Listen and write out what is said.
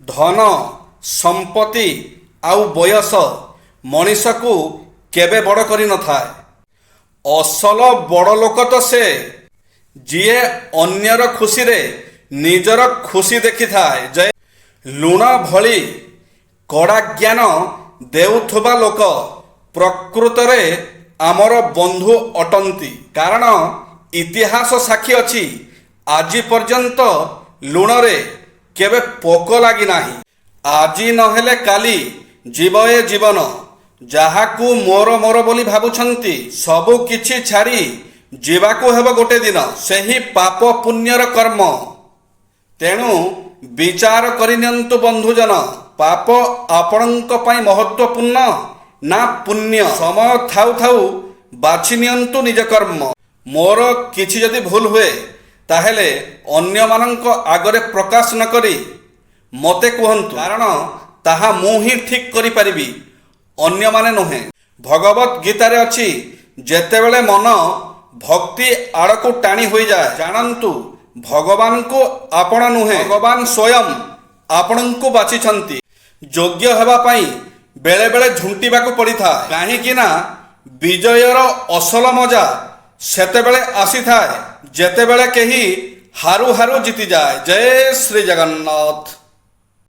ଧନ ସମ୍ପତ୍ତି ଆଉ ବୟସ ମଣିଷକୁ କେବେ ବଡ଼ କରିନଥାଏ। ଅସଲ ବଡ଼ ଲୋକ ତ ସେ ଯିଏ ଅନ୍ୟର ଖୁସିରେ ନିଜର ଖୁସି ଦେଖିଥାଏ। ଯେ ଲୁଣ ଭଳି କଡ଼ା ଜ୍ଞାନ ଦେଉଥିବା ଲୋକ ପ୍ରକୃତରେ ଆମର ବନ୍ଧୁ ଅଟନ୍ତି। କାରଣ ଇତିହାସ ସାକ୍ଷୀ ଅଛି, ଆଜି ପର୍ଯ୍ୟନ୍ତ ଲୁଣରେ କେବେ ପୋକ ଲାଗିନାହିଁ। ଆଜି ନହେଲେ କାଲି ଯିବ ଏ ଜୀବନ। ଯାହାକୁ ମୋର ମୋର ବୋଲି ଭାବୁଛନ୍ତି, ସବୁ କିଛି ଛାଡ଼ି ଯିବାକୁ ହେବ ଗୋଟେ ଦିନ ସେହି ପାପ ପୁଣ୍ୟର କର୍ମ। ତେଣୁ ବିଚାର କରିନିଅନ୍ତୁ ବନ୍ଧୁଜନ, ପାପ ଆପଣଙ୍କ ପାଇଁ ମହତ୍ତ୍ୱପୂର୍ଣ୍ଣ ନା ପୁଣ୍ୟ। ସମୟ ଥାଉ ଥାଉ ବାଛି ନିଅନ୍ତୁ ନିଜ କର୍ମ। ମୋର କିଛି ଯଦି ଭୁଲ ହୁଏ ତାହେଲେ ଅନ୍ୟମାନଙ୍କ ଆଗରେ ପ୍ରକାଶ ନ କରି ମୋତେ କୁହନ୍ତୁ, କାରଣ ତାହା ମୁଁ ହିଁ ଠିକ୍ କରିପାରିବି, ଅନ୍ୟମାନେ ନୁହେଁ। ଭଗବତ ଗୀତାରେ ଅଛି, ଯେତେବେଳେ ମନ ଭକ୍ତି ଆଡ଼କୁ ଟାଣି ହୋଇଯାଏ, ଜାଣନ୍ତୁ ଭଗବାନଙ୍କୁ ଆପଣ ନୁହେଁ, ଭଗବାନ ସ୍ୱୟଂ ଆପଣଙ୍କୁ ବାଛିଛନ୍ତି। ଯୋଗ୍ୟ ହେବା ପାଇଁ ବେଳେବେଳେ ଝୁଣ୍ଟିବାକୁ ପଡ଼ିଥାଏ, କାହିଁକି ନା ବିଜୟର ଅସଲ ମଜା ସେତେବେଳେ ଆସିଥାଏ ଯେତେବେଳେ କେହି ହାରୁ ହାରୁ ଜିତିଯାଏ। ଜୟ ଶ୍ରୀ ଜଗନ୍ନାଥ।